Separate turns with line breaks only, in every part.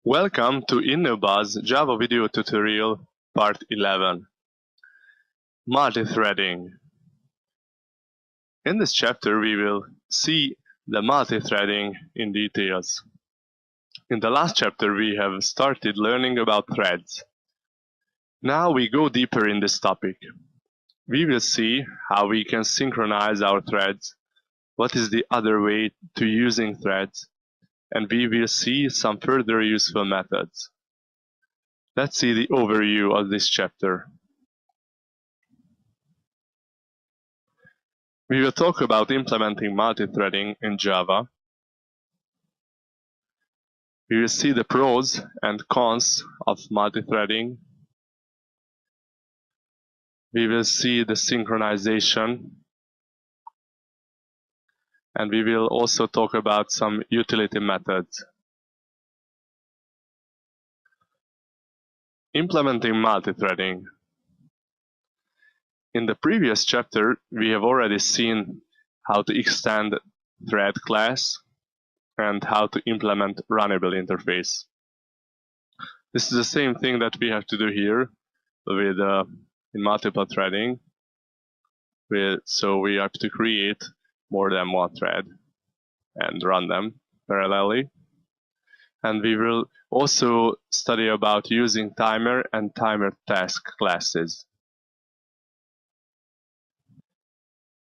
Welcome to InnoBuzz Java video tutorial part 11. Multithreading. In this chapter we will see the multithreading in details. In the last chapter we have started learning about threads. Now we go deeper in this topic. We will see how we can synchronize our threads, what is the other way to using threads, and we will see some further useful methods. Let's see the overview of this chapter. We will talk about implementing multithreading in Java. We will see the pros and cons of multithreading. We will see the synchronization. And we will also talk about some utility methods. Implementing multithreading. In the previous chapter, we have already seen how to extend thread class and how to implement runnable interface. This is the same thing that we have to do here with in multiple threading. So we have to create more than one thread and run them parallelly. And we will also study about using timer and timer task classes.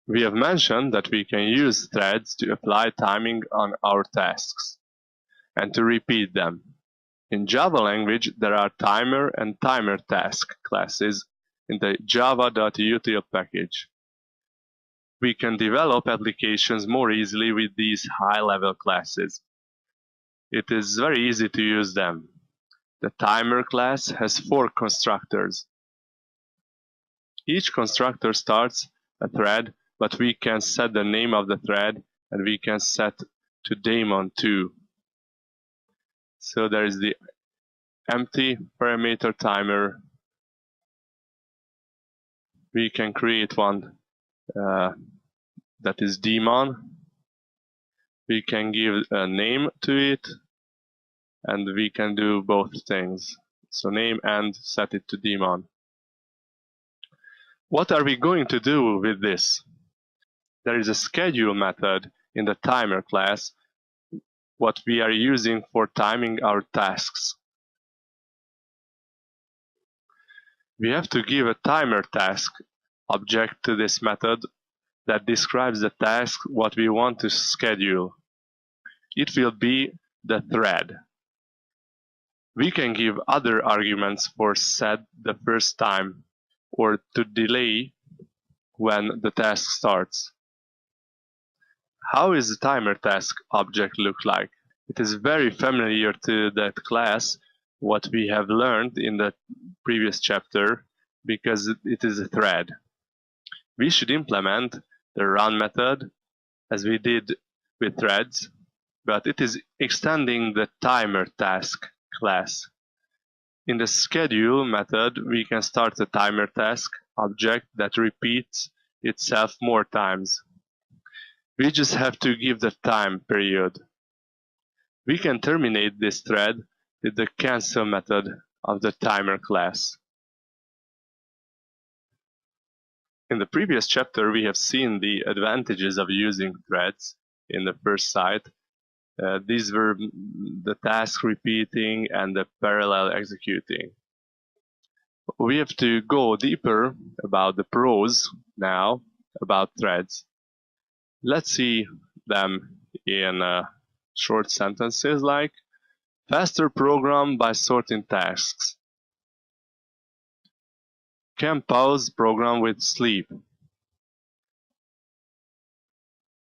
We have mentioned that we can use threads to apply timing on our tasks and to repeat them. In Java language, there are timer and timer task classes in the java.util package. We can develop applications more easily with these high-level classes. It is very easy to use them. The timer class has 4 constructors. Each constructor starts a thread, but we can set the name of the thread and we can set to daemon 2. So there is the empty parameter timer. We can create one that is daemon. We can give a name to it, and we can do both things. So name and set it to daemon. What are we going to do with this? There is a schedule method in the timer class, what we are using for timing our tasks. We have to give a timer task object to this method that describes the task what we want to schedule. It will be the thread. We can give other arguments for set the first time or to delay when the task starts. How is the timer task object look like? It is very familiar to that class what we have learned in the previous chapter because it is a thread. We should implement the run method as we did with threads, but it is extending the timer task class. In the schedule method, we can start a timer task object that repeats itself more times. We just have to give the time period. We can terminate this thread with the cancel method of the timer class. In the previous chapter, we have seen the advantages of using threads in the first site. These were the task repeating and the parallel executing. We have to go deeper about the pros now about threads. Let's see them in short sentences like faster program by sorting tasks. Can pause program with sleep.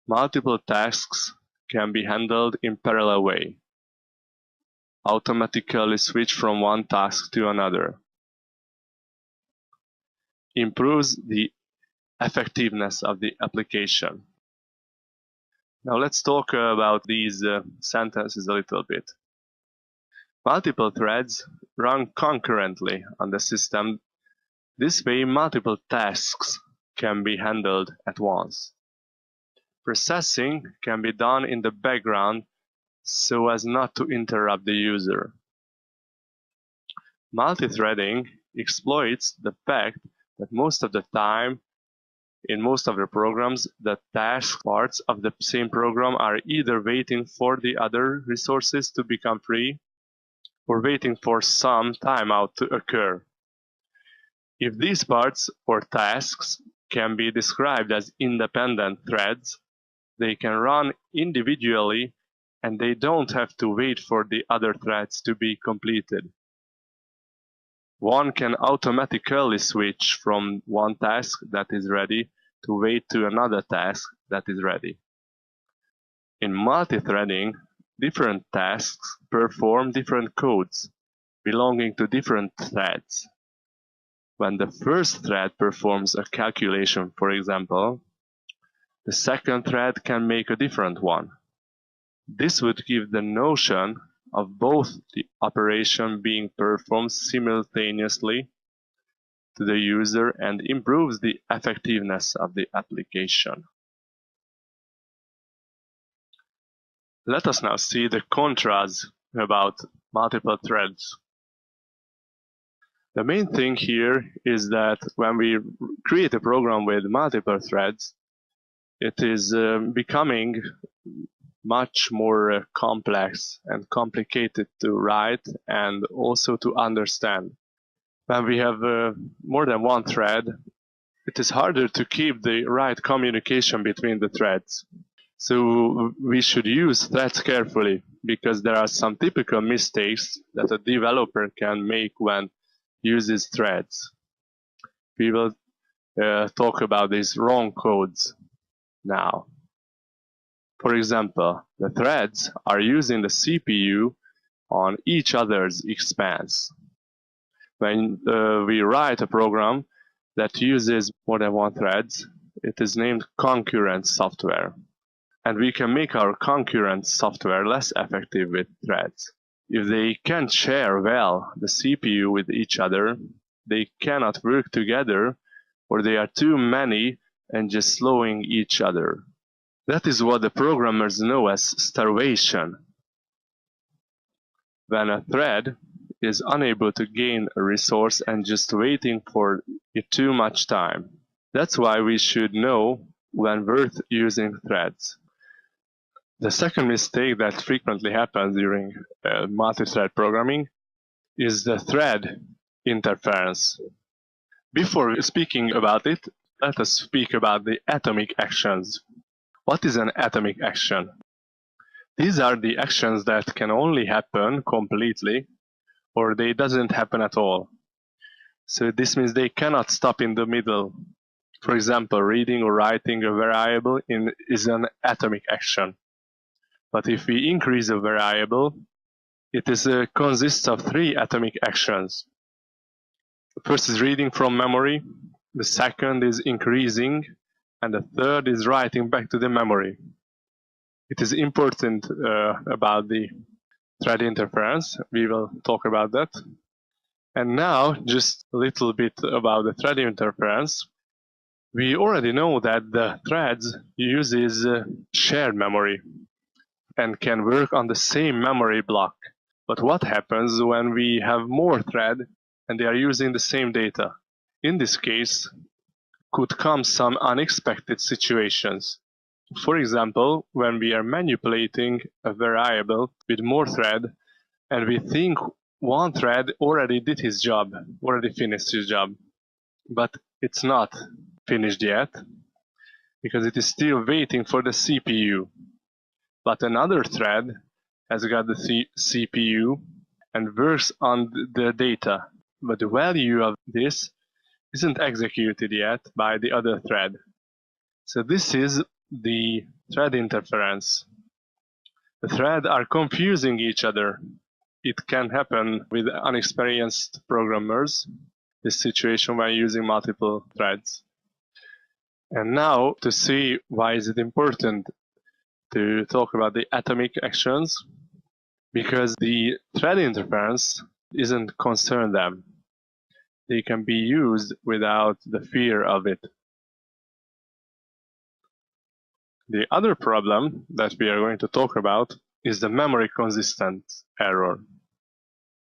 Multiple tasks can be handled in parallel way. Automatically switch from one task to another. Improves the effectiveness of the application. Now let's talk about these sentences a little bit. Multiple threads run concurrently on the system. This way, multiple tasks can be handled at once. Processing can be done in the background so as not to interrupt the user. Multithreading exploits the fact that most of the time, in most of the programs, the task parts of the same program are either waiting for the other resources to become free or waiting for some timeout to occur. If these parts or tasks can be described as independent threads, they can run individually and they don't have to wait for the other threads to be completed. One can automatically switch from one task that is ready to wait to another task that is ready. In multithreading, different tasks perform different codes belonging to different threads. When the first thread performs a calculation, for example, the second thread can make a different one. This would give the notion of both the operation being performed simultaneously to the user and improves the effectiveness of the application. Let us now see the contrast about multiple threads. The main thing here is that when we create a program with multiple threads, it is becoming much more complex and complicated to write and also to understand. When we have more than one thread, it is harder to keep the right communication between the threads. So we should use threads carefully because there are some typical mistakes that a developer can make when uses threads. We will talk about these wrong codes now. For example, the threads are using the CPU on each other's expense. When we write a program that uses more than one thread, it is named concurrent software. And we can make our concurrent software less effective with threads. If they can't share well the CPU with each other, they cannot work together, or they are too many and just slowing each other. That is what the programmers know as starvation. When a thread is unable to gain a resource and just waiting for it too much time. That's why we should know when worth using threads. The second mistake that frequently happens during multi-thread programming is the thread interference. Before speaking about it, let us speak about the atomic actions. What is an atomic action? These are the actions that can only happen completely or they doesn't happen at all. So this means they cannot stop in the middle. For example, reading or writing a variable is an atomic action. But if we increase a variable, it consists of three atomic actions. The first is reading from memory, the second is increasing, and the third is writing back to the memory. It is important about the thread interference. We will talk about that. And now, just a little bit about the thread interference. We already know that the threads uses shared memory and can work on the same memory block. But what happens when we have more threads and they are using the same data? In this case, could come some unexpected situations. For example, when we are manipulating a variable with more thread and we think one thread already did his job, already finished his job, but it's not finished yet because it is still waiting for the CPU. But another thread has got the CPU and works on the data, but the value of this isn't executed yet by the other thread. So this is the thread interference. The threads are confusing each other. It can happen with inexperienced programmers, this situation when using multiple threads. And now to see why is it important to talk about the atomic actions, because the thread interference isn't concern them. They can be used without the fear of it. The other problem that we are going to talk about is the memory consistent error.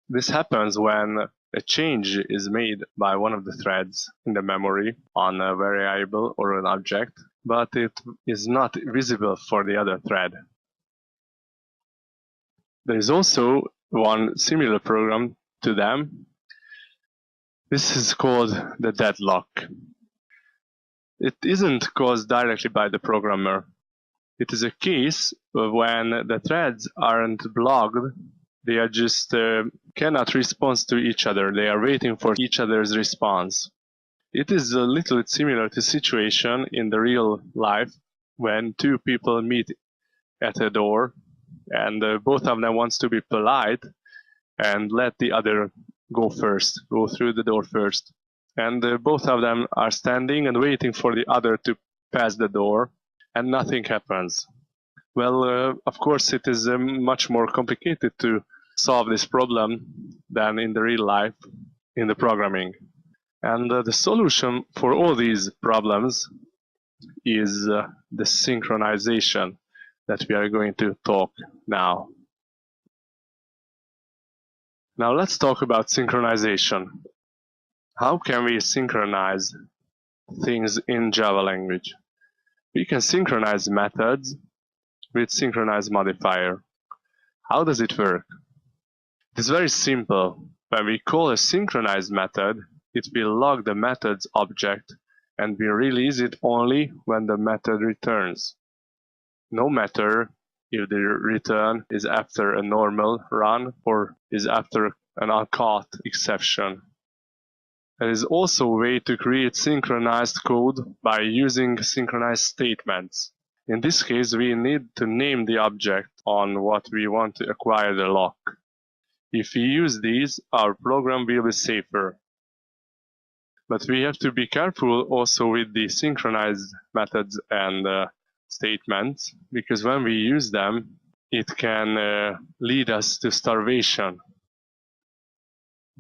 This happens when a change is made by one of the threads in the memory on a variable or an object, but it is not visible for the other thread. There is also one similar program to them. This is called the deadlock. It isn't caused directly by the programmer. It is a case when the threads aren't blocked, they are just cannot respond to each other. They are waiting for each other's response. It is a little bit similar to situation in the real life when two people meet at a door and both of them wants to be polite and let the other go through the door first. And both of them are standing and waiting for the other to pass the door, and nothing happens. Well, of course, it is much more complicated to solve this problem than in the real life, in the programming. And the solution for all these problems is the synchronization that we are going to talk now. Now let's talk about synchronization. How can we synchronize things in Java language? We can synchronize methods with synchronize modifier. How does it work? It's very simple. When we call a synchronize method, it will log the method's object and will release it only when the method returns. No matter if the return is after a normal run or is after an uncaught exception. There is also a way to create synchronized code by using synchronized statements. In this case, we need to name the object on what we want to acquire the lock. If we use these, our program will be safer. But we have to be careful also with the synchronized methods and statements, because when we use them, it can lead us to starvation.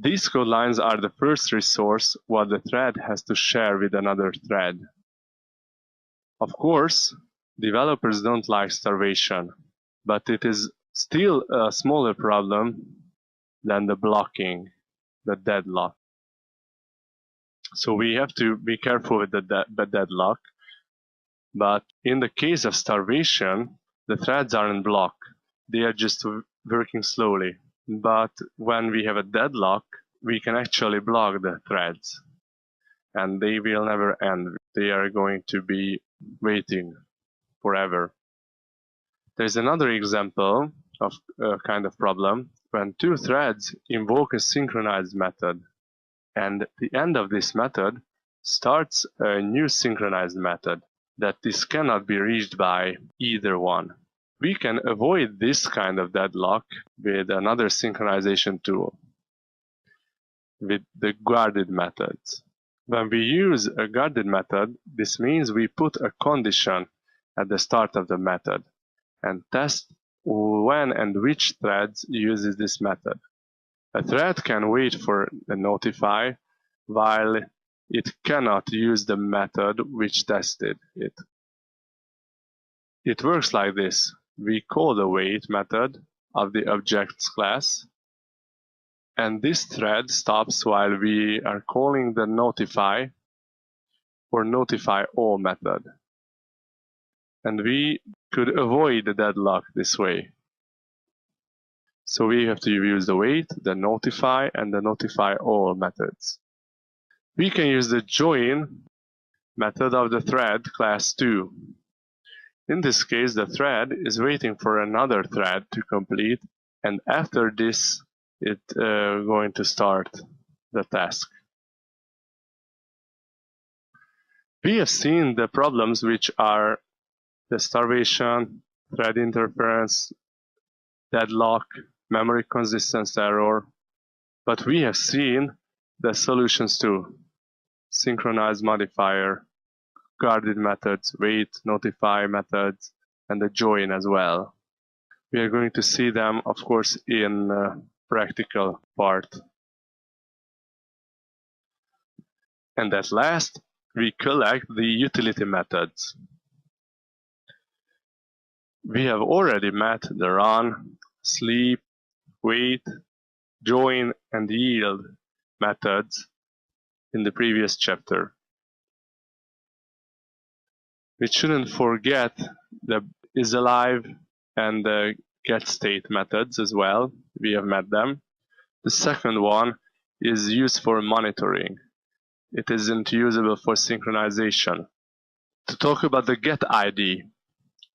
These code lines are the first resource what the thread has to share with another thread. Of course, developers don't like starvation, but it is still a smaller problem than the blocking, the deadlock. So we have to be careful with the deadlock. But in the case of starvation, the threads aren't blocked. They are just working slowly. But when we have a deadlock, we can actually block the threads. And they will never end. They are going to be waiting forever. There's another example of a kind of problem when two threads invoke a synchronized method. And the end of this method starts a new synchronized method that this cannot be reached by either one. We can avoid this kind of deadlock with another synchronization tool, with the guarded methods. When we use a guarded method, this means we put a condition at the start of the method and test when and which threads uses this method. A thread can wait for a notify while it cannot use the method which tested it. It works like this. We call the wait method of the objects class, and this thread stops while we are calling the notify or notify all method. And we could avoid the deadlock this way. So we have to use the wait, the notify, and the notify all methods. We can use the join method of the thread class too. In this case, the thread is waiting for another thread to complete, and after this, it's going to start the task. We have seen the problems which are the starvation, thread interference, deadlock, memory consistency error, but we have seen the solutions too. Synchronized modifier, guarded methods, wait, notify methods, and the join as well. We are going to see them, of course, in practical part. And at last, we collect the utility methods. We have already met the run, sleep, wait, join, and yield methods in the previous chapter. We shouldn't forget the isAlive and the getState methods as well. We have met them. The second one is used for monitoring. It isn't usable for synchronization. To talk about the getID,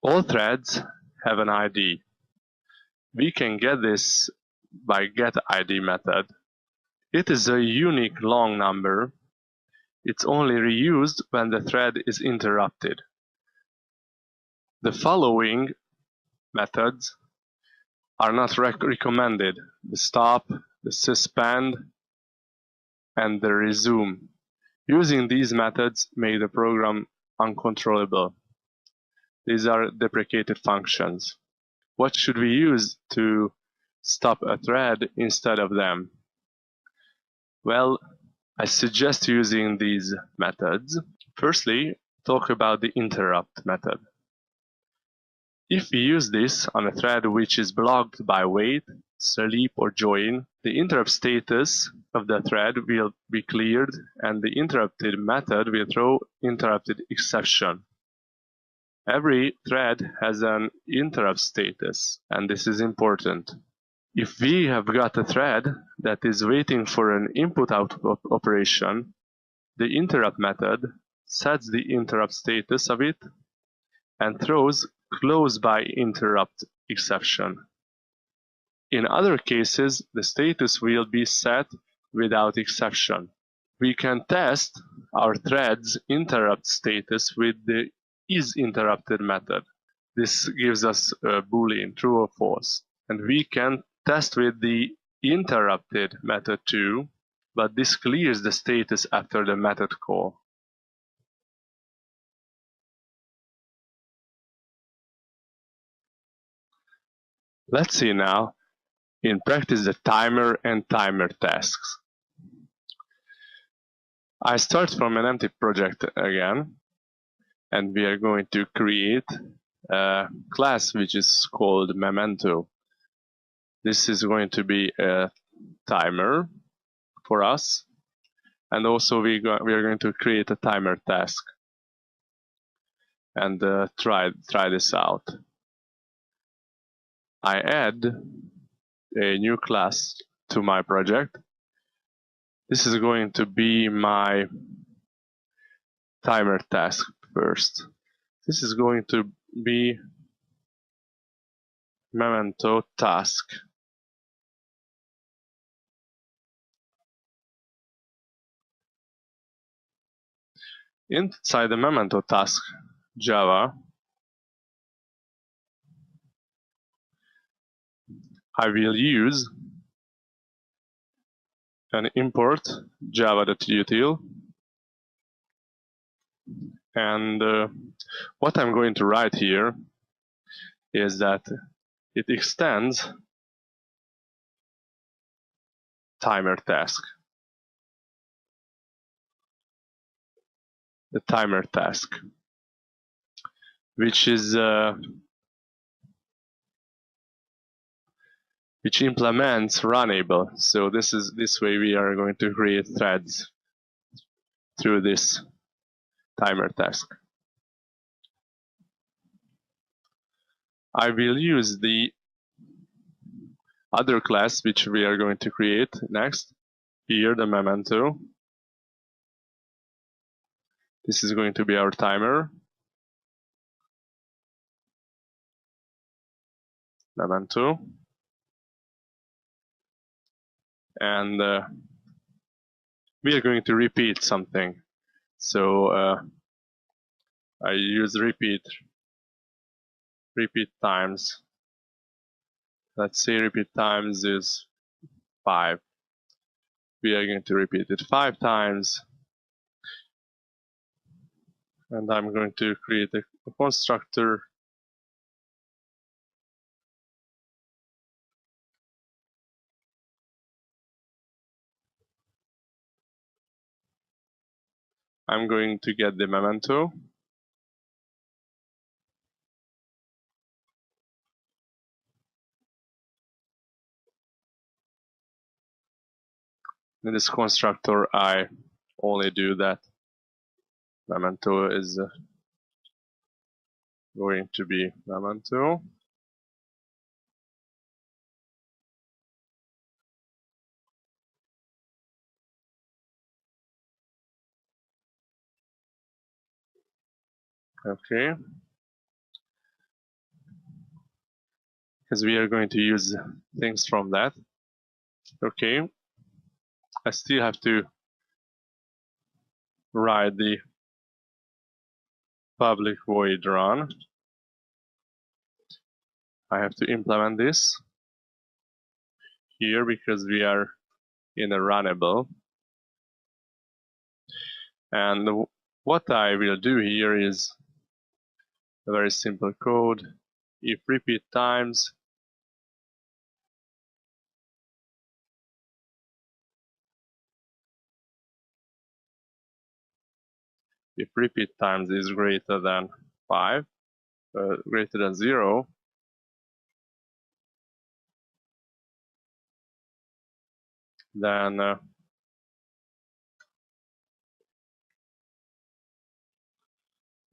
all threads have an ID. We can get this by getID method. It is a unique long number. It's only reused when the thread is interrupted. The following methods are not recommended: the stop, the suspend, and the resume. Using these methods make the program uncontrollable. These are deprecated functions. What should we use to stop a thread instead of them? Well, I suggest using these methods. Firstly, talk about the interrupt method. If we use this on a thread which is blocked by wait, sleep, or join, the interrupt status of the thread will be cleared and the interrupted method will throw interrupted exception. Every thread has an interrupt status, and this is important. If we have got a thread that is waiting for an input-output operation, the interrupt method sets the interrupt status of it and throws close by interrupt exception. In other cases, the status will be set without exception. We can test our thread's interrupt status with the isInterrupted method. This gives us a boolean, true or false. And we can test with the interrupted method too, but this clears the status after the method call. Let's see now in practice the timer and timer tasks. I start from an empty project again, and we are going to create a class which is called Memento. This is going to be a timer for us, and also we are going to create a timer task and try this out. I add a new class to my project. This is going to be my timer task first. This is going to be Memento task. Inside the Memento task Java, I will use an import java.util, and what I'm going to write here is that it extends timer task. The timer task, which is which implements runable. So this way we are going to create threads through this timer task. I will use the other class which we are going to create next. Here, the Memento. This is going to be our timer. Memento. And we are going to repeat something. So I use repeat times. Let's say repeat times is 5. We are going to repeat it 5 times. And I'm going to create a constructor. I'm going to get the Memento. In this constructor, I only do that memento is going to be memento. Okay, because we are going to use things from that. Okay, I still have to write the public void run. I have to implement this here because we are in a runnable. And what I will do here is a very simple code. If repeat times is greater than 5, greater than 0, then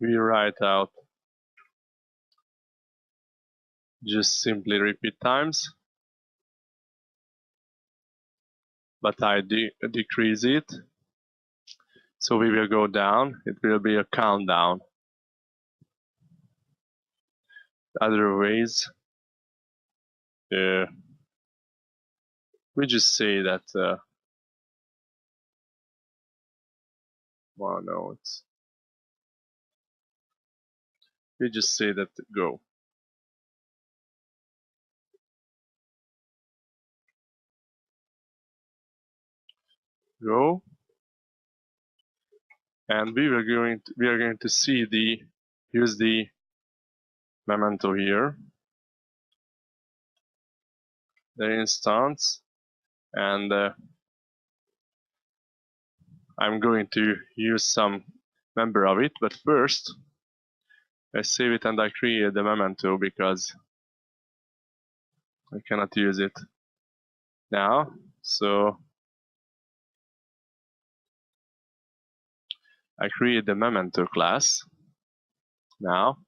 we write out just simply repeat times, but I decrease it. So we will go down, it will be a countdown. Other ways, we just say that, well, no, we just say that go. Go, and we are going to see use the memento here, the instance, and I'm going to use some member of it, but first I save it and I create the memento because I cannot use it now. So I create the memento class now.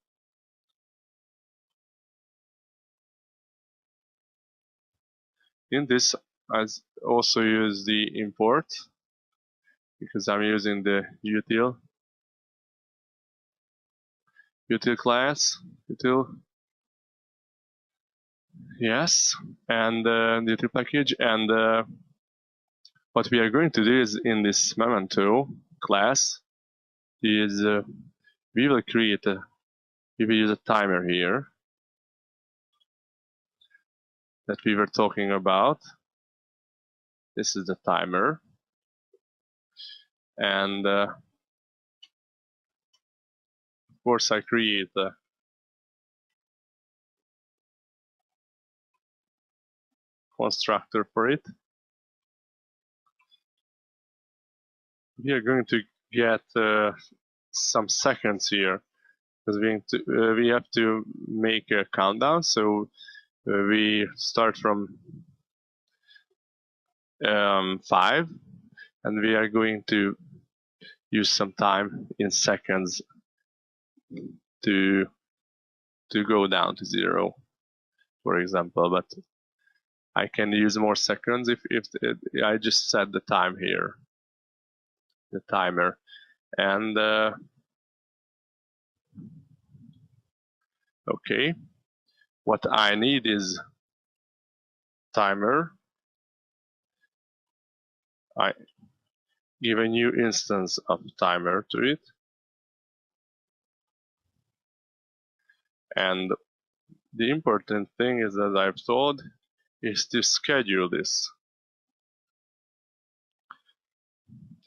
In this, I also use the import because I'm using the util class, yes, and the util package. And what we are going to do is in this memento class is we will use a timer here that we were talking about. This is the timer, and of course I create a constructor for it. We are going to get some seconds here because we have to make a countdown. So we start from 5, and we are going to use some time in seconds to go down to 0, for example. But I can use more seconds if I just set the time here, the timer, and okay. What I need is timer. I give a new instance of timer to it, and the important thing is, as I've told, is to schedule this.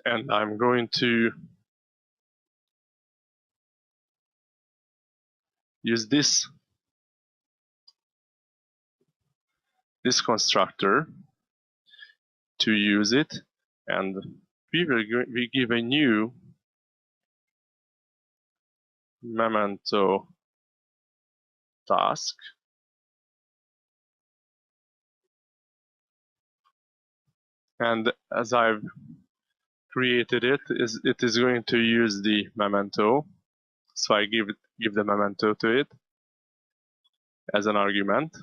And I'm going to use this constructor to use it, and we give a new memento task, And as I've created it is going to use the memento. So I give the memento to it as an argument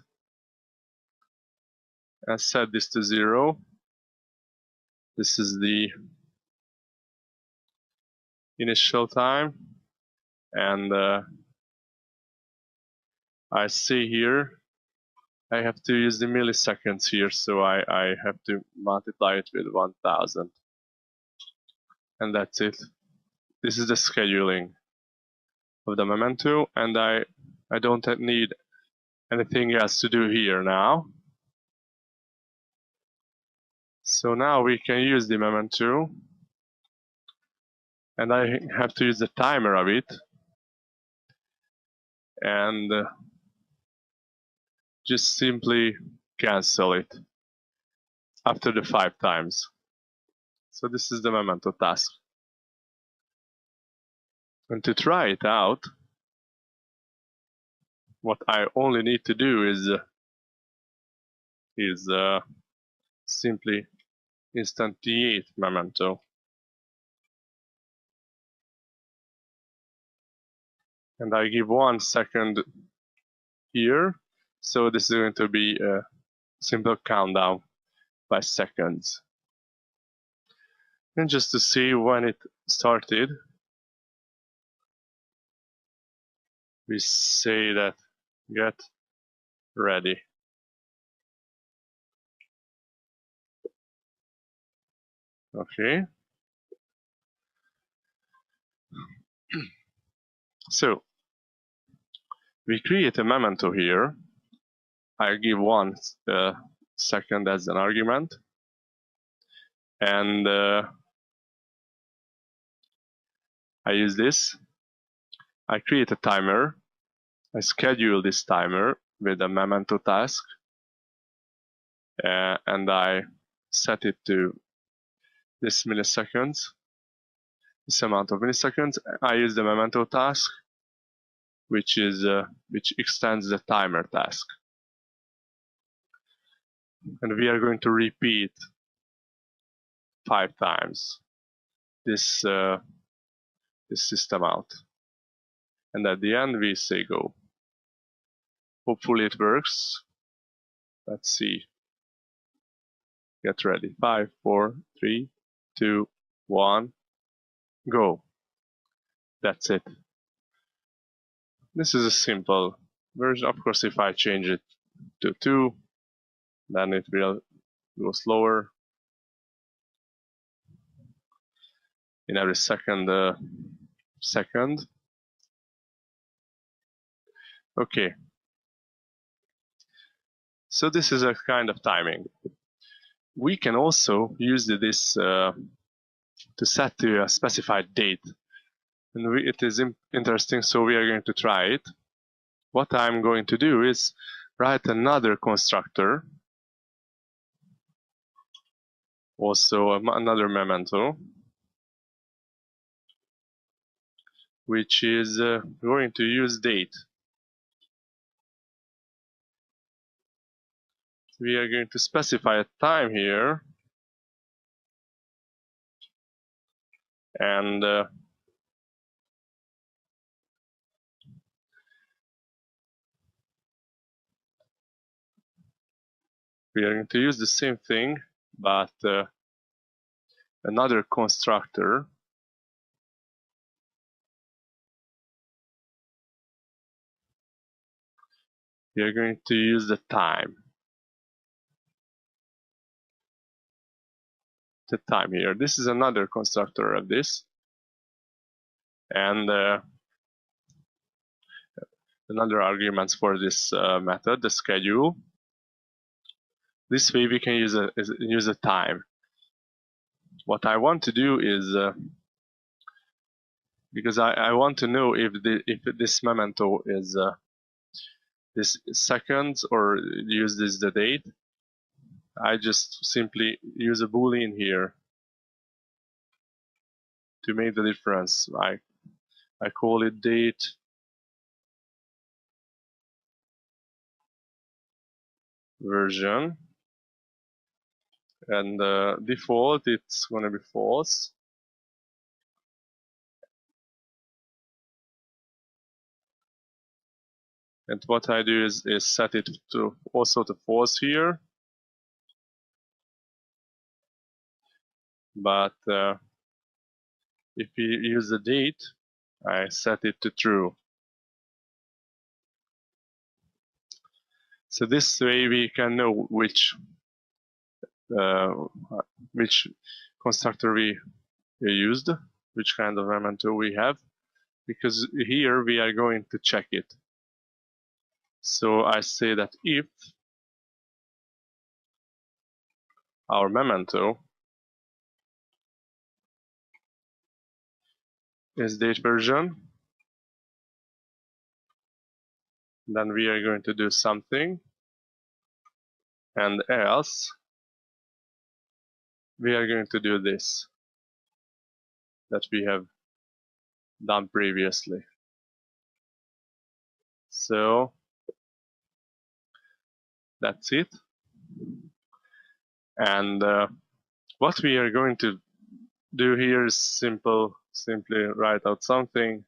and set this to 0. This is the initial time, and I see here I have to use the milliseconds here, so I have to multiply it with 1000, and that's it. This is the scheduling of the memento, and I don't need anything else to do here now. So now we can use the memento, and I have to use the timer of it, and just simply cancel it after the 5 times. So this is the memento task. And to try it out, what I only need to do is simply instantiate memento. And I give 1 second here, so this is going to be a simple countdown by seconds. And just to see when it started, we say that get ready. Okay. So we create a memento here. I give 1 second as an argument, and I use this. I create a timer. I schedule this timer with a memento task, and I set it to this milliseconds, this amount of milliseconds. I use the memento task, which extends the timer task, and we are going to repeat 5 times this system out, and at the end we say go. Hopefully it works. Let's see. Get ready. 5, 4, 3, 2, 1, go. That's it. This is a simple version. Of course, if I change it to 2, then it will go slower in every second. Okay. So this is a kind of timing. We can also use this to set to a specified date. And it is interesting, so we are going to try it. What I'm going to do is write another constructor, also another memento, which is going to use date. We are going to specify a time here, and we are going to use the same thing, but another constructor. We are going to use the time. The time here. This is another constructor of this, and another arguments for this method, the schedule. This way we can use a time. What I want to do is because I want to know if this memento is this seconds or use this the date. I just simply use a boolean here to make the difference. I call it date version, and default it's going to be false. And what I do is set it to also to false here, but if we use the date, I set it to true. So this way we can know uh, which constructor we used, which kind of memento we have, because here we are going to check it. So I say that if our memento is date version, then we are going to do something, and else we are going to do this that we have done previously. So that's it. And what we are going to do here is simply write out something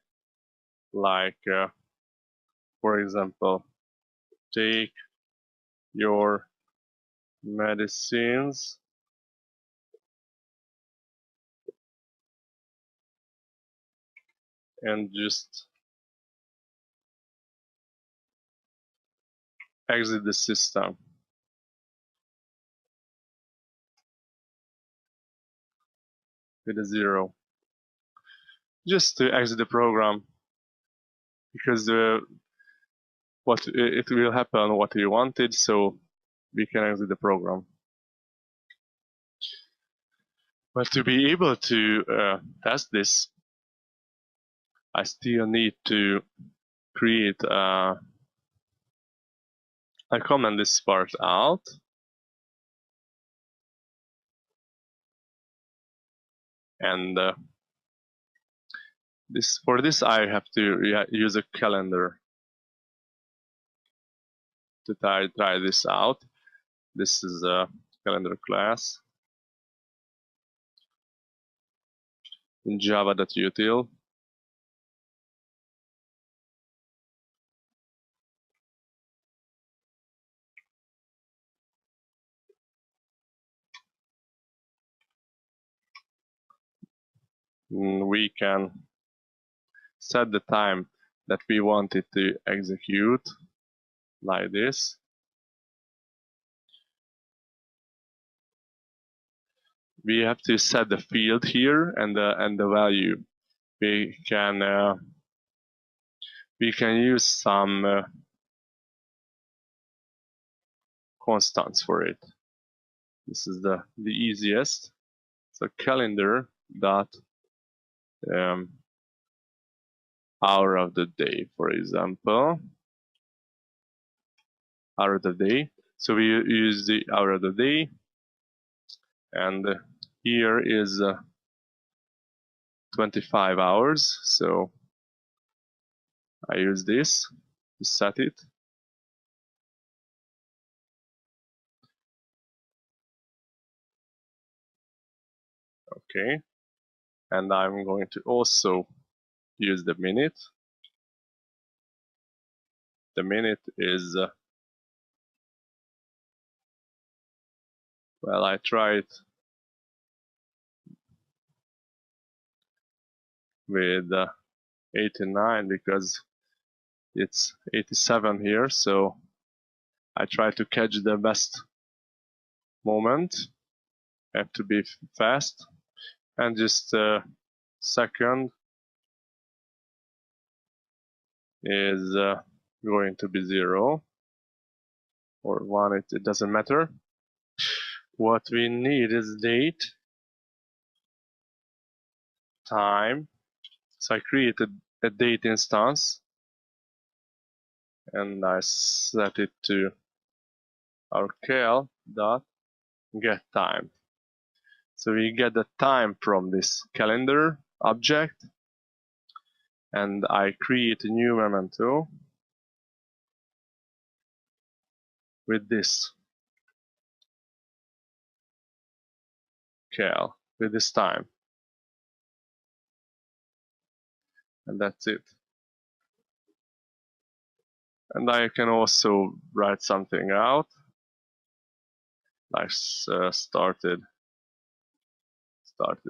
like, for example, take your medicines and just exit the system with a 0. Just to exit the program, because what it will happen what we wanted, so we can exit the program. But to be able to test this, I still need to create I comment this part out, and for this I have to use a calendar to try this out. This is a calendar class in java.util. We can set the time that we want it to execute like this. We have to set the field here and the value. We can use some constants for it. This is the easiest. So calendar dot hour of the day, for example, hour of the day. So we use the hour of the day, and here is 25 hours. So I use this to set it. Okay, and I'm going to also use the minute. The minute is well, I try it with 89 because it's 87 here, so I try to catch the best moment. I have to be fast, and just second is going to be 0 or 1, it doesn't matter. What we need is date, time. So I created a date instance and I set it to our cal dot get time. So we get the time from this calendar object, and I create a new memento with this. cal with this time, and that's it. And I can also write something out, like started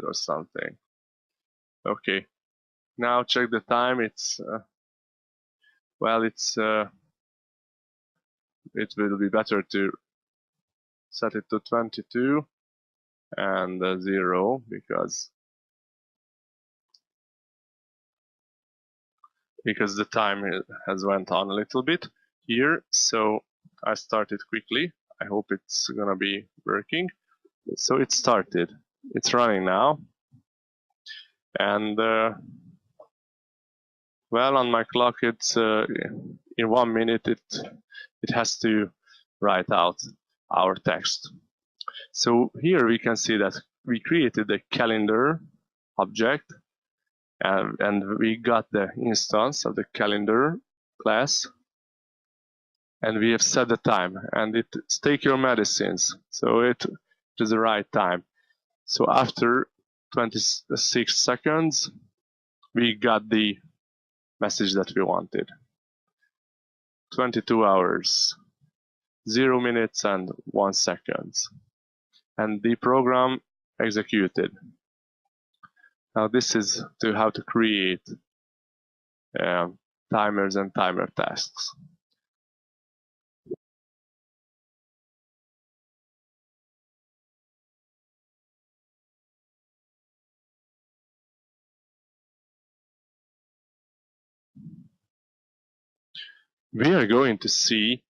or something. Okay, now check the time. It's well, it will be better to set it to 22 and 0 because the time has went on a little bit here. So I started quickly. I hope it's gonna be working. So it started. It's running now, and well, on my clock, it's in 1 minute. It has to write out our text. So here we can see that we created a calendar object, and we got the instance of the calendar class, and we have set the time, and it's take your medicines. So it is the right time. So after 26 seconds, we got the message that we wanted. 22 hours, 0 minutes and 1 second. And the program executed. Now this is how to create timers and timer tasks. We are going to see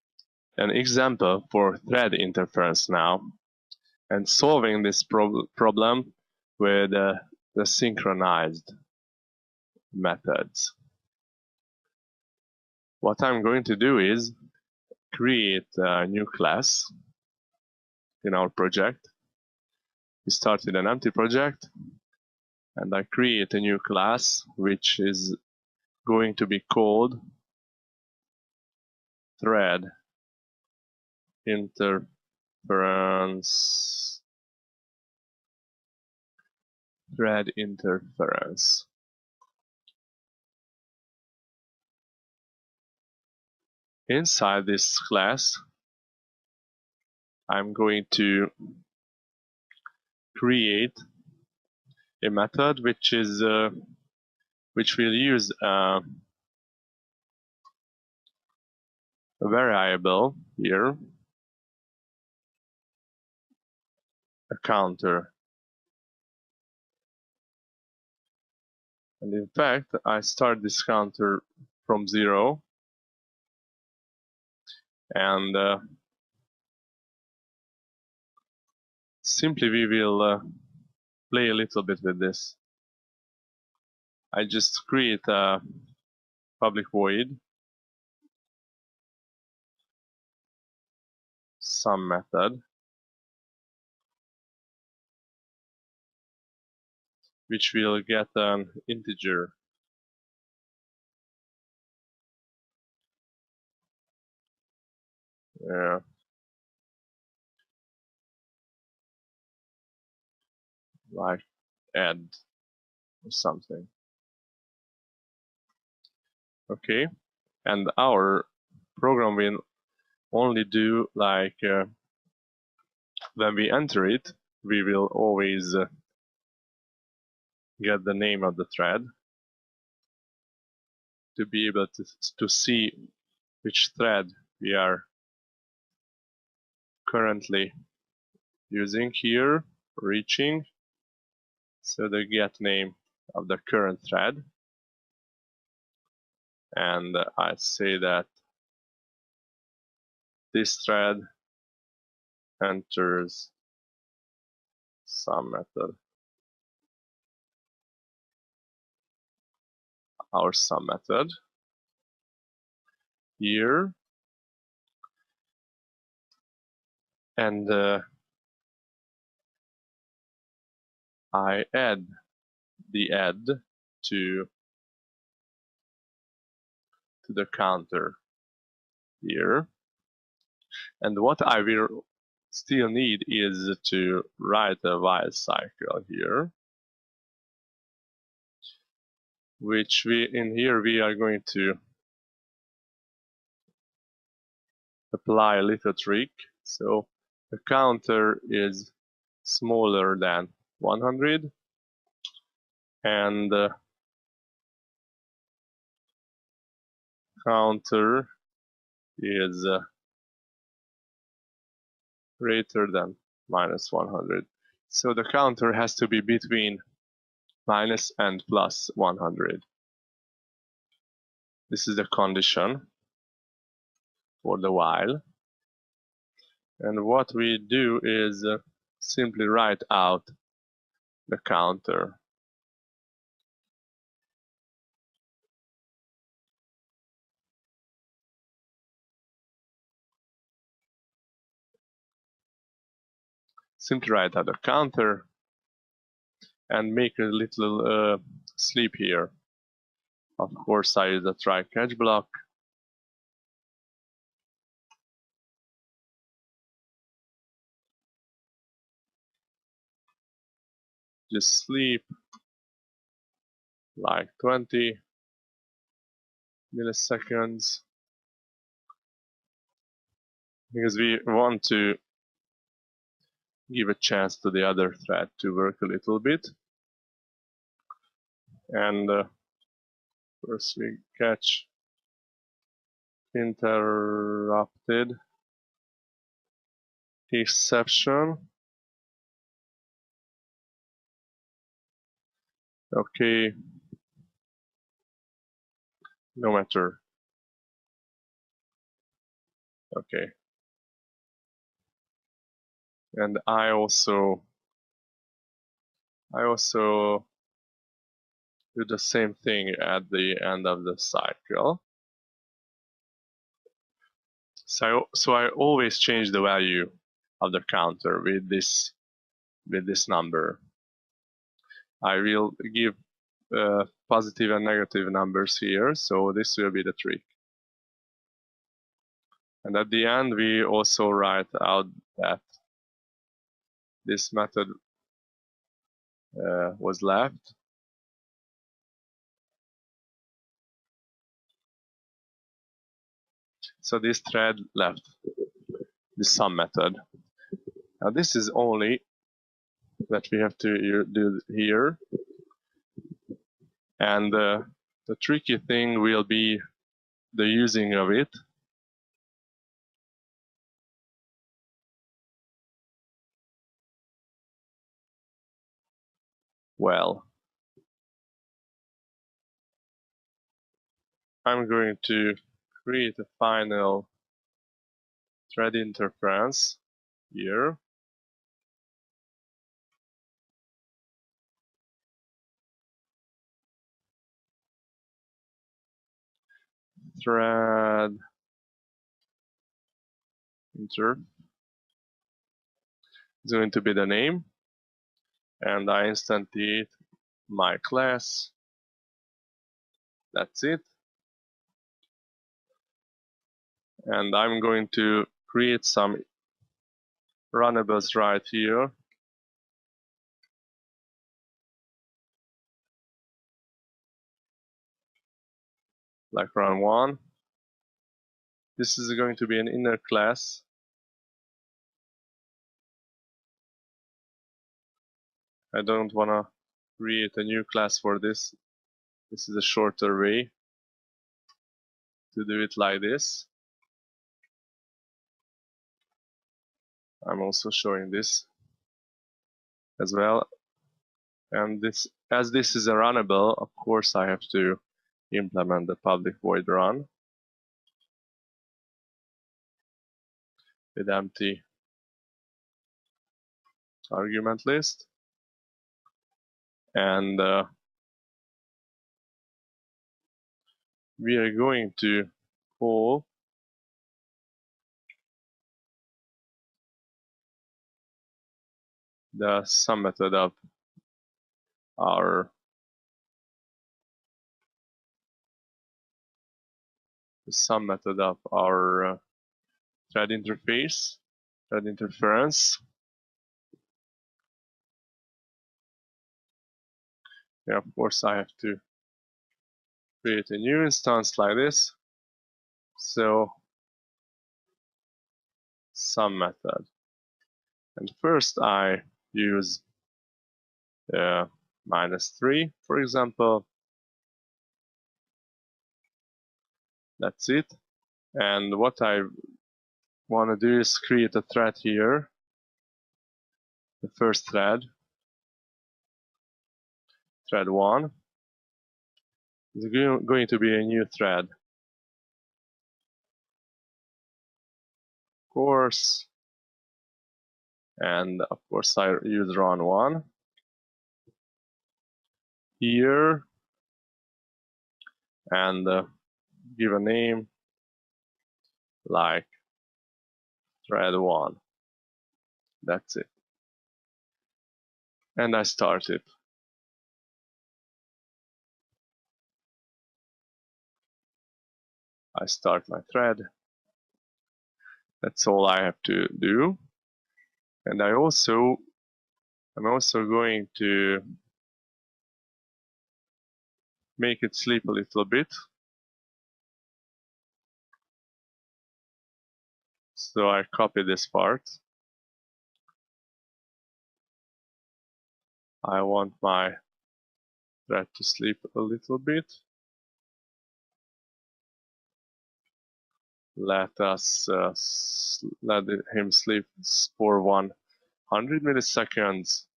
an example for thread interference now, and solving this problem with the synchronized methods. What I'm going to do is create a new class in our project. We started an empty project, and I create a new class which is going to be called thread interference. Thread interference. Inside this class, I'm going to create a method which will use a variable here, a counter. And in fact, I start this counter from 0, and simply we will play a little bit with this. I just create a public void sum method, which will get an integer. Like add or something. Okay, and our program will only do like when we enter it, we will always get the name of the thread to be able to see which thread we are currently using here, reaching. So the get name of the current thread, and I say that this thread enters some method, our sum method here, and I add the add to the counter here. And what I will still need is to write a while cycle here, which in here we are going to apply a little trick. So the counter is smaller than 100 and the counter is greater than minus 100. So the counter has to be between minus and plus 100. This is the condition for the while. And what we do is simply write out the counter. Simply write out the counter and make a little sleep here. Of course, I use a try catch block. Just sleep like 20 milliseconds because we want to give a chance to the other thread to work a little bit. And first we catch interrupted exception. Okay, no matter. Okay, and I also do the same thing at the end of the cycle. So I always change the value of the counter with this number. I will give positive and negative numbers here, so this will be the trick. And at the end, we also write out that this method was left. So this thread left the sum method. Now this is only that we have to do here. And the tricky thing will be the using of it. Well, I'm going to create a final thread interference here. Thread inter is going to be the name, and I instantiate my class. That's it. And I'm going to create some runnables right here. Like run 1. This is going to be an inner class. I don't want to create a new class for this. This is a shorter way to do it like this. I'm also showing this as well. And this, as this is a runnable, of course I have to implement the public void run with empty argument list. And we are going to call the sum method of our thread interface, thread interference. Yeah, of course I have to create a new instance like this. So some method. And first I use -3, for example. That's it. And what I want to do is create a thread here. The first thread, thread 1, is going to be a new thread. Of course. And of course I use run 1 here, and give a name like thread 1. That's it. And I start it. I start my thread. That's all I have to do. And I'm also going to make it sleep a little bit. So I copy this part. I want my thread to sleep a little bit. Let him sleep for 100 milliseconds.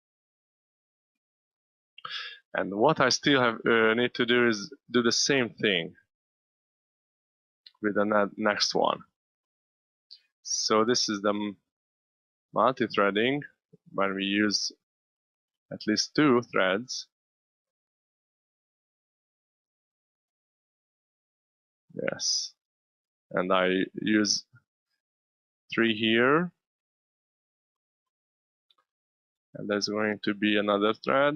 And what I still have need to do is do the same thing with the next one. So this is the multi-threading, when we use at least 2 threads. Yes. And I use 3 here. And there's going to be another thread.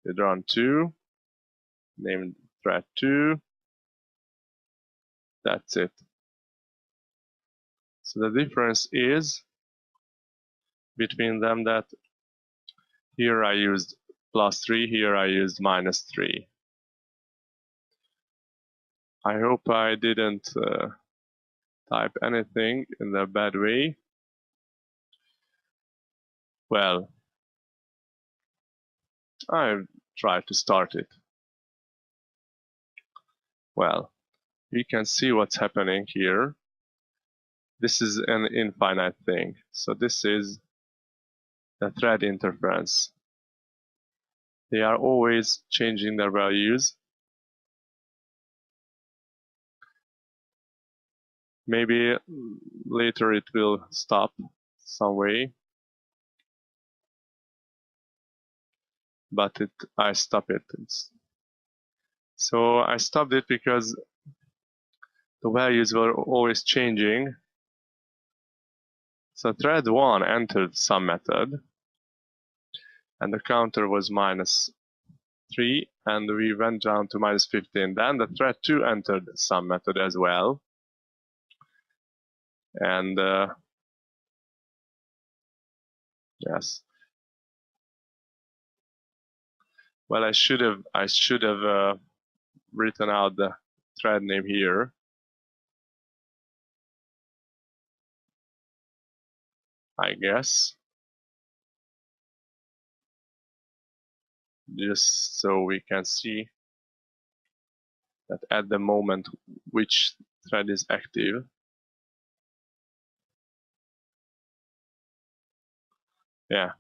We run 2, named thread 2. That's it. So the difference is between them that here I used +3, here I used -3. I hope I didn't type anything in a bad way. Well, I tried to start it. Well, we can see what's happening here. This is an infinite thing. So this is the thread interference. They are always changing their values. Maybe later it will stop some way. But I stop it. So I stopped it because the values were always changing. So thread 1 entered some method, and the counter was -3, and we went down to -15. Then the thread 2 entered some method as well, and yes. Well, I should have written out the thread name here. I guess, just so we can see that at the moment which thread is active. Yeah,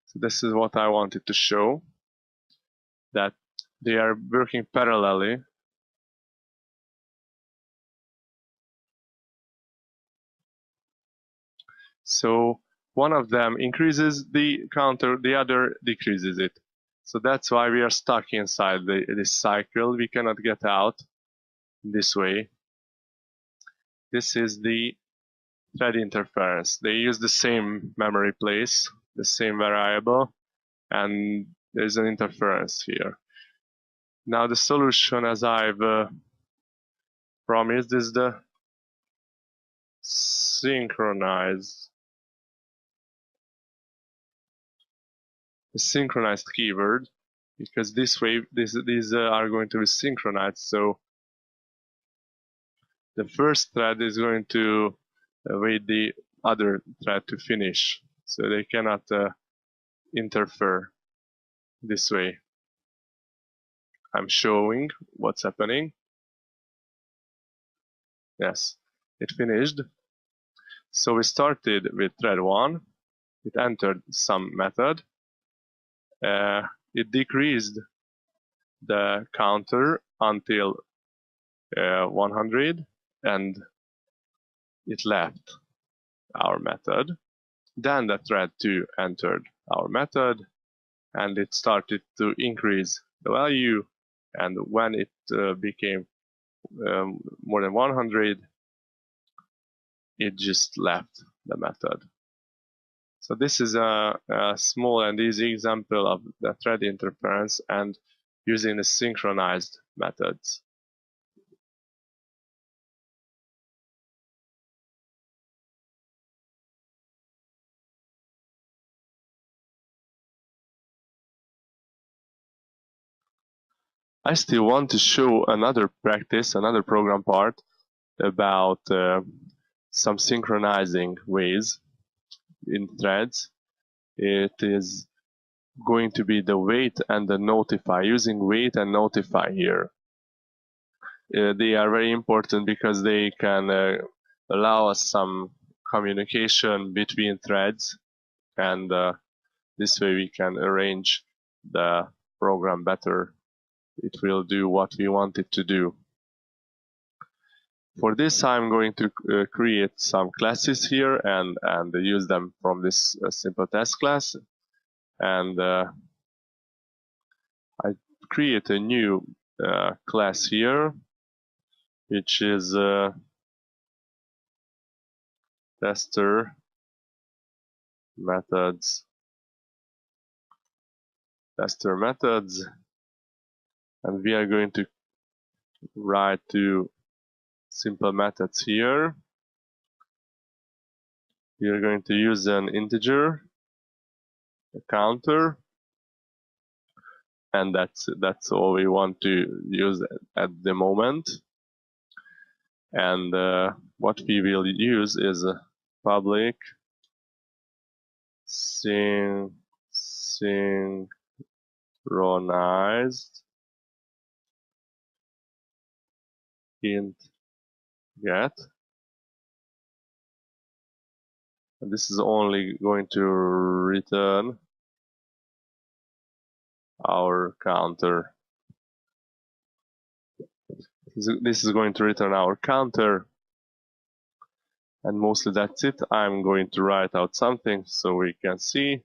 so this is what I wanted to show, that they are working parallelly. So one of them increases the counter, the other decreases it. So that's why we are stuck inside this cycle. We cannot get out this way. This is the thread interference. They use the same memory place, the same variable, and there's an interference here. Now the solution, as I've promised, is the synchronize a synchronized keyword, because this way these are going to be synchronized. So the first thread is going to wait the other thread to finish, so they cannot interfere this way. I'm showing what's happening. Yes, it finished. So we started with thread 1. It entered some method. It decreased the counter until 100, and it left our method. Then the thread 2 entered our method, and it started to increase the value, and when it became more than 100, it just left the method. So this is a small and easy example of the thread interference and using the synchronized methods. I still want to show another practice, another program part about some synchronizing ways in threads. It is going to be the wait and the notify, using wait and notify here. They are very important because they can allow us some communication between threads, and this way we can arrange the program better. It will do what we want it to do. For this, I'm going to create some classes here and use them from this simple test class. And I create a new class here, which is tester methods. And we are going to write two simple methods here. We are going to use an integer, a counter, and that's all we want to use at the moment. And what we will use is a public synchronized int get, and this is only going to return our counter. This is going to return our counter, and mostly that's it. I'm going to write out something so we can see.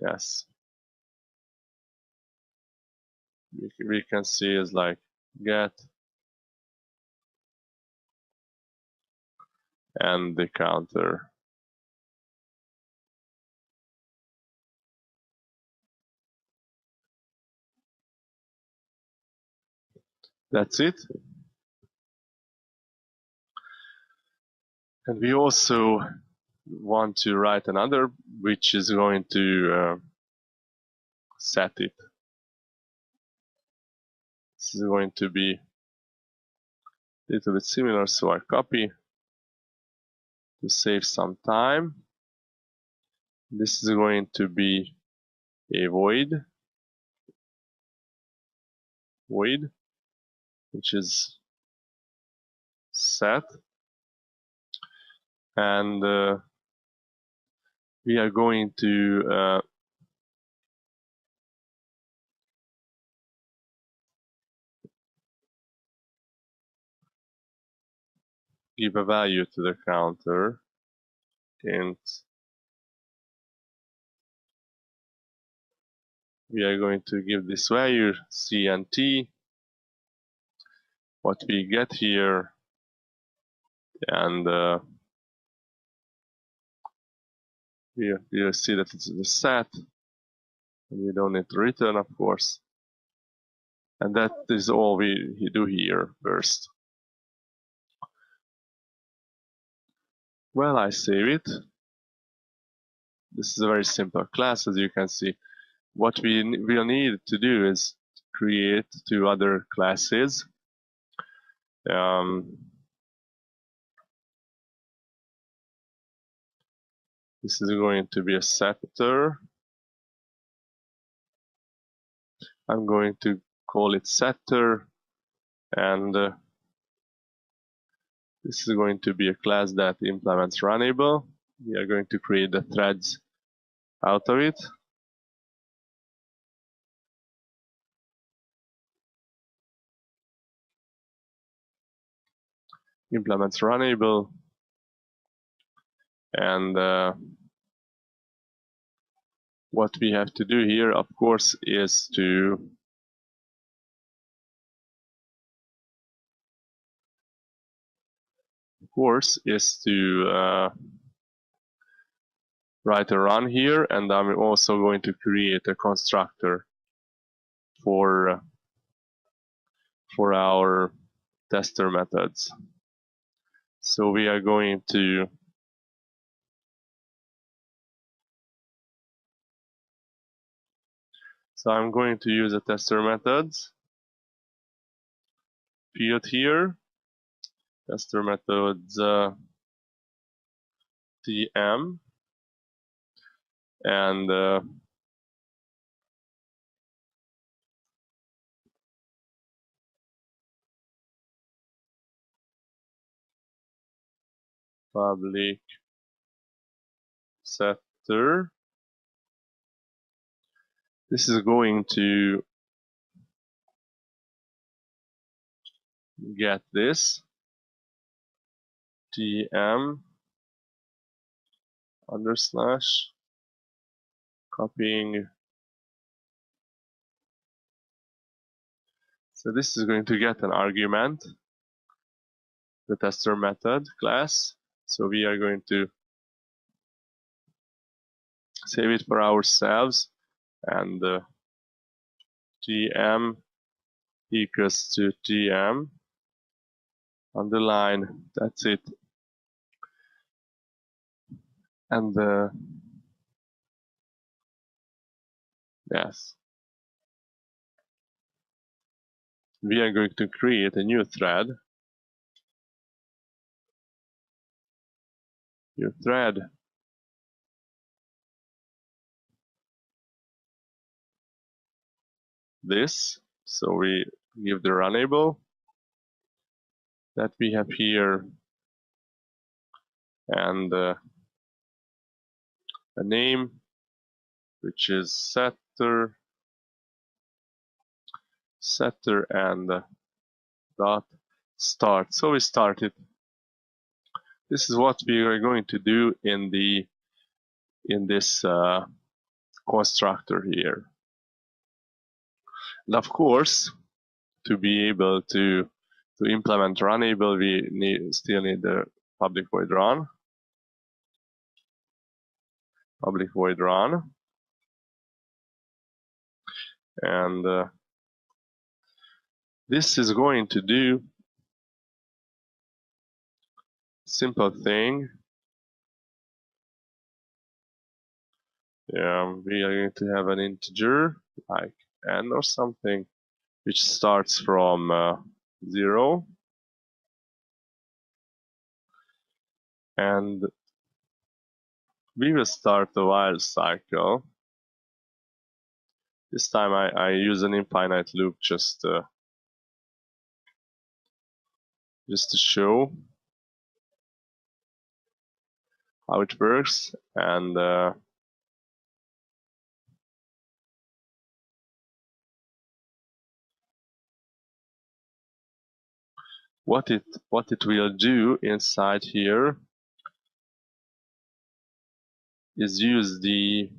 Yes, we can see is like get and the counter. That's it. And we also want to write another, which is going to set it. This is going to be a little bit similar, so I copy to save some time. This is going to be a void, which is set, and we are going to give a value to the counter, int. We are going to give this value C and T, what we get here, and we'll see that it's the set, and we don't need to return, of course. And that is all we do here first. Well, I save it. This is a very simple class, as you can see. What we will need to do is create two other classes. This is going to be a setter. I'm going to call it setter, and this is going to be a class that implements runnable. We are going to create the threads out of it. Implements runnable, and what we have to do here, of course, is to write a run here, and I'm also going to create a constructor for our tester methods. So we are going to I'm going to use a tester methods field here, tester methods tm, and public setter. This is going to get this tm / copying. So this is going to get an argument, the tester method class. So we are going to save it for ourselves, and tm equals to tm underline, that's it. And yes, we are going to create a new thread. This, so we give the runnable that we have here, and a name which is setter and dot start. So we started. This is what we are going to do in this constructor here. And of course, to be able to implement runnable, we still need the public void run. And this is going to do simple thing. We are going to have an integer like n or something, which starts from 0, and we will start a while cycle. This time I use an infinite loop just to show how it works. And what it will do inside here is use the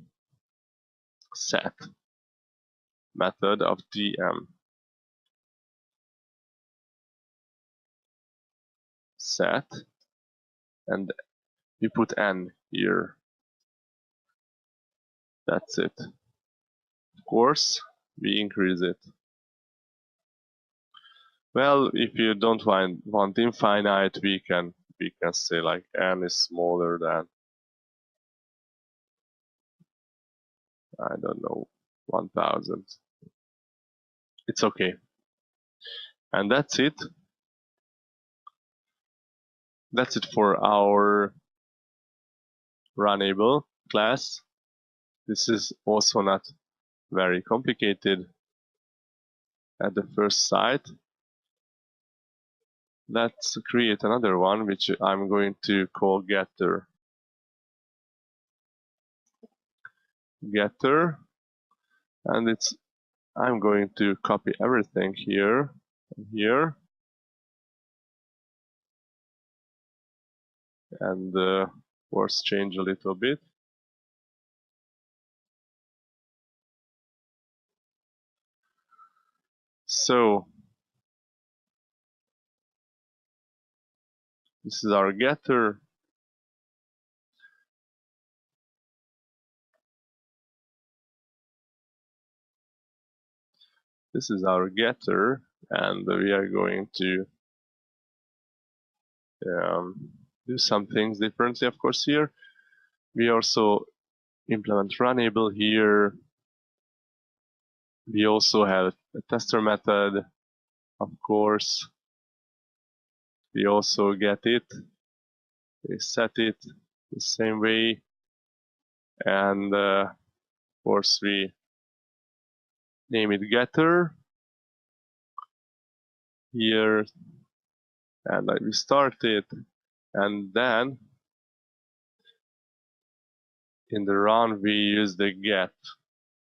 set method of tm. Set, and we put n here. That's it. Of course, we increase it. Well, if you don't want infinite, we can say like n is smaller than, I don't know, 1000. It's okay. And that's it. That's it for our runnable class. This is also not very complicated at the first sight. Let's create another one, which I'm going to call getter. Getter, and I'm going to copy everything here and here, and of course change a little bit. So this is our getter. This is our getter, and we are going to do some things differently, of course. Here we also implement runnable. Here we also have a tester method, of course. We also get it, we set it the same way, and of course we name it getter here, and we start it, and then in the run we use the get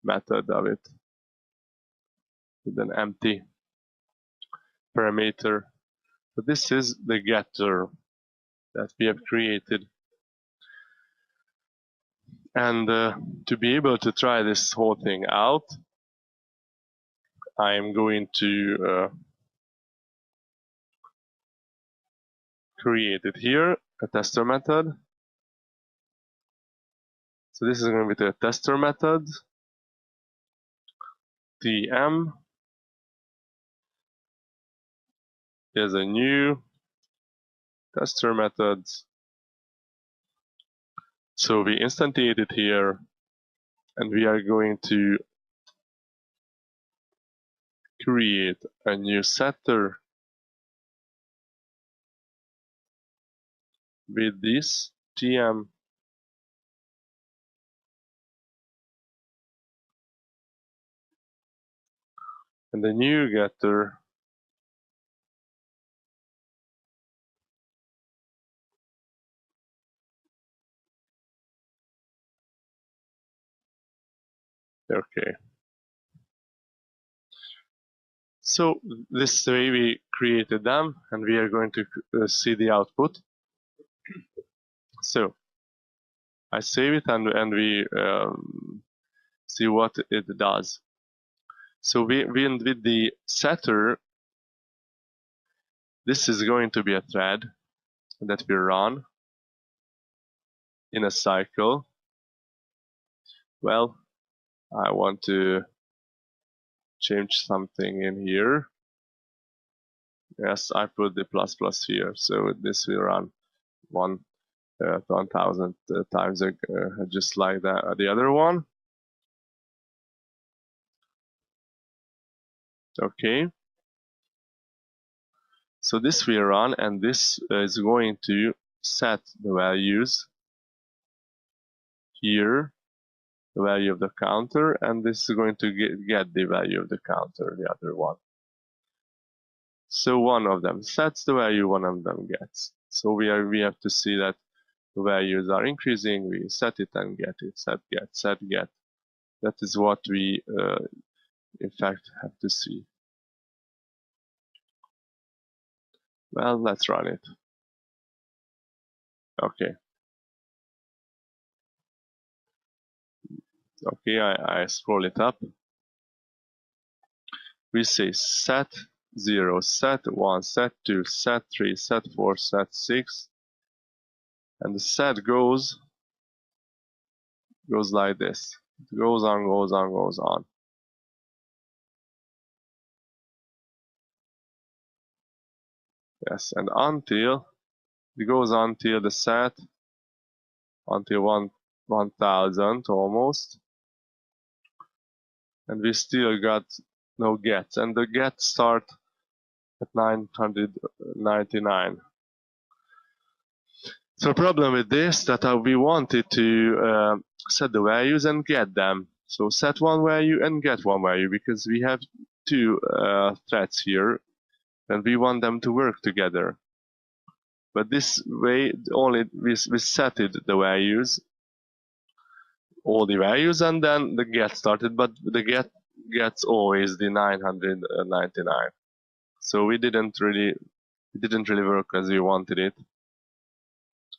method of it with an empty parameter. So this is the getter that we have created. And to be able to try this whole thing out, I'm going to create it here, a tester method. So this is going to be the tester method, tm is a new tester method. So we instantiate it here, and we are going to create a new setter with this tm, and the new getter okay. So this way we created them, and we are going to see the output. So I save it, and we see what it does. So with the setter, this is going to be a thread that we run in a cycle. Well, I want to change something in here. Yes, I put the plus plus here, so this will run 1000 times, just like the other one. Okay. So this will run, and this is going to set the values here, the value of the counter, and this is going to get the value of the counter, the other one. So one of them sets the value, one of them gets. So we have to see that the values are increasing. We set it and get it, set, get, set, get. That is what we in fact have to see. Well, let's run it. Okay. Okay, I scroll it up. We say set 0, set 1, set 2, set 3, set 4, set 6, and the set goes like this. It goes on, goes on, goes on. Yes, and until it goes until the set until 1000 almost, and we still got no gets, and the gets start at 999. So problem with this that we wanted to set the values and get them. So set one value and get one value because we have two threads here and we want them to work together. But this way only we set it the values, all the values, and then the get started, but the get gets always the 999. So it didn't really work as we wanted it.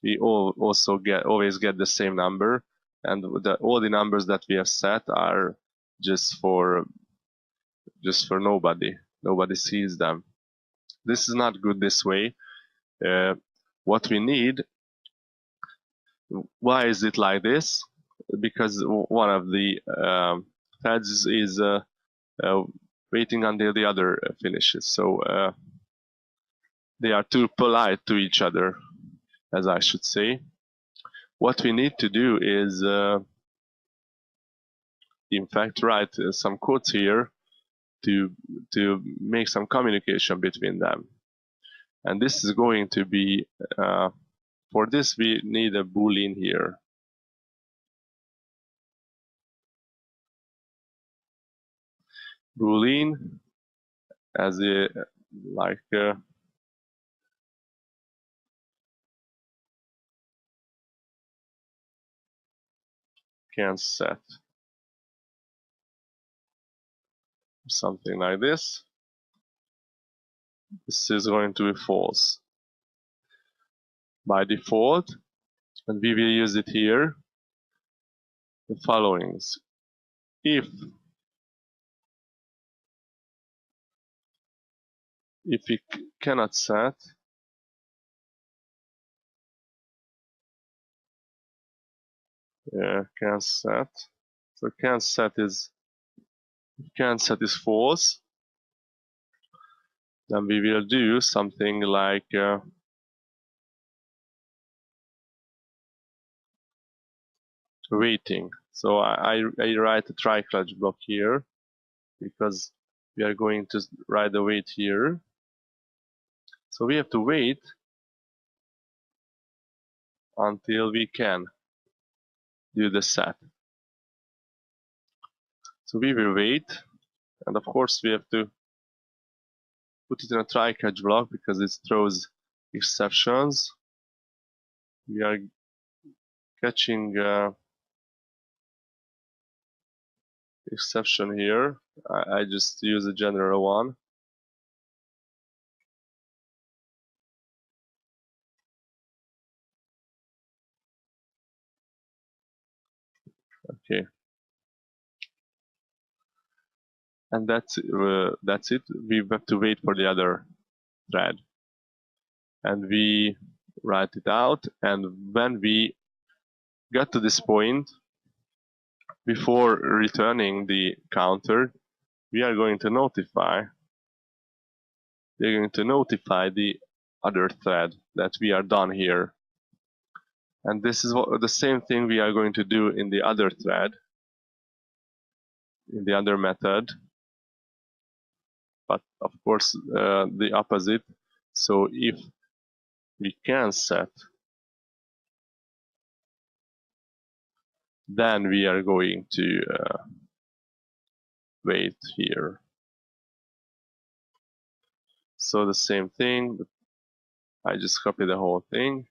We also always get the same number, and all the numbers that we have set are just for nobody. Nobody sees them. This is not good this way. What we need, why is it like this? Because one of the threads is waiting until the other finishes. So they are too polite to each other, as I should say. What we need to do is, in fact, write some codes here to make some communication between them. And this is going to be, for this we need a boolean here. Boolean as a like can set, something like this. This is going to be false by default, and we will use it here. The followings: if we cannot set, can set. So can set is false. Then we will do something like waiting. So I write a try catch block here because we are going to write the wait here. So we have to wait until we can do the set. So we will wait, and of course we have to put it in a try catch block because it throws exceptions. We are catching exception here. I just use a general one. Okay, and that's it. We have to wait for the other thread, and we write it out. And when we get to this point, before returning the counter, we are going to notify. We're going to notify the other thread that we are done here. And this is the same thing we are going to do in the other thread, in the other method, but of course the opposite. So if we can set, then we are going to wait here. So the same thing, but I just copy the whole thing.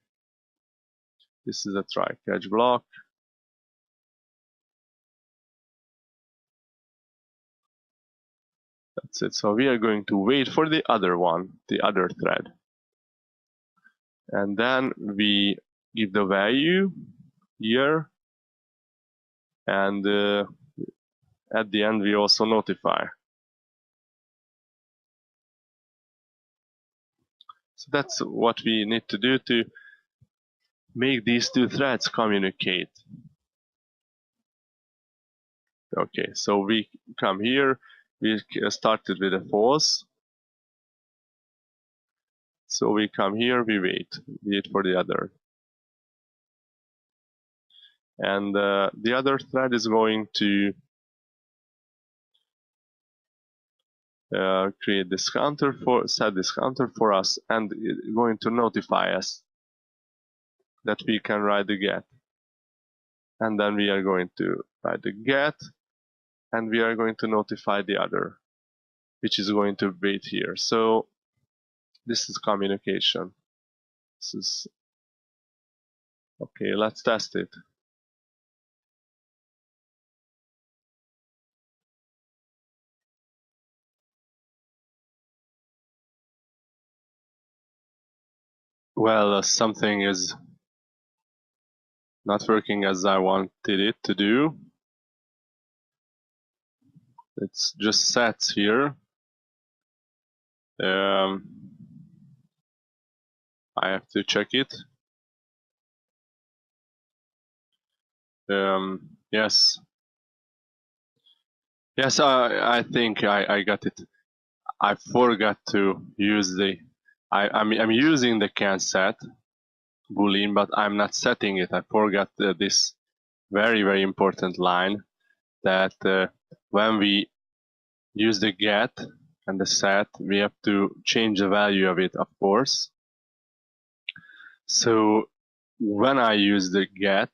This is a try catch block. That's it. So we are going to wait for the other one, the other thread. And then we give the value here, and at the end we also notify. So that's what we need to do to make these two threads communicate. Okay, so we come here, we started with a false. So we come here, we wait for the other. And the other thread is going to create this counter set this counter for us, and it's going to notify us that we can write the get. And then we are going to write the get, and we are going to notify the other, which is going to wait here. So this is communication. This is okay. Let's test it. Well, something is not working as I wanted it to do. It's just sets here. I have to check it. Yes. Yes, I think I got it. I forgot to use the. I'm using the can set boolean, but I'm not setting it. I forgot this very important line that when we use the get and the set, we have to change the value of it, of course. So when I use the get,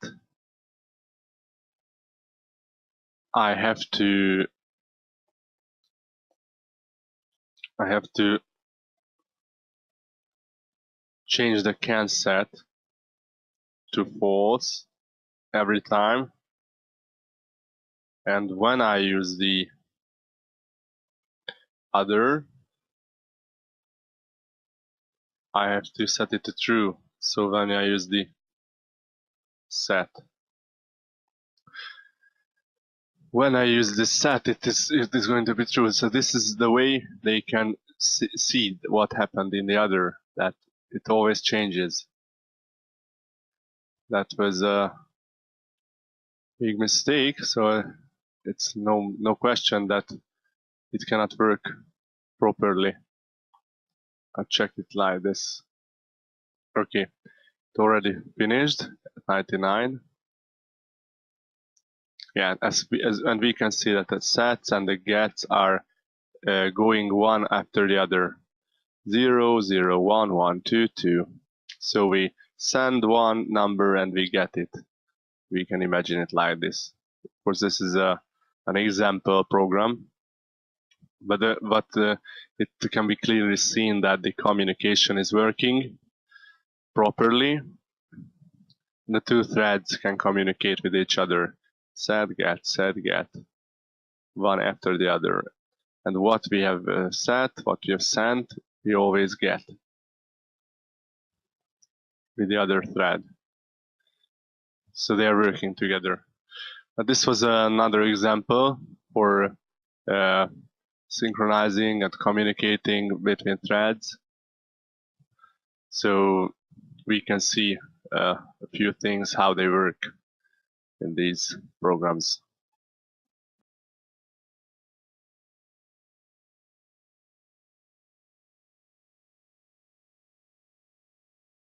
I have to change the can set to false every time, and when I use the other, I have to set it to true. So when I use the set, when I use the set, it is going to be true. So this is the way they can see what happened in the other, that it always changes. That was a big mistake, so it's no question that it cannot work properly. I checked it like this. Okay, it already finished at 99. Yeah, and we can see that the sets and the gets are going one after the other. 0, 0, 1, 1, 2, 2. So we send one number and we get it. We can imagine it like this. Of course, this is an example program, but it can be clearly seen that the communication is working properly. The two threads can communicate with each other. Set, get, one after the other. And what we have set, what we have sent, we always get with the other thread. So they are working together. But this was another example for synchronizing and communicating between threads. So we can see a few things, how they work in these programs.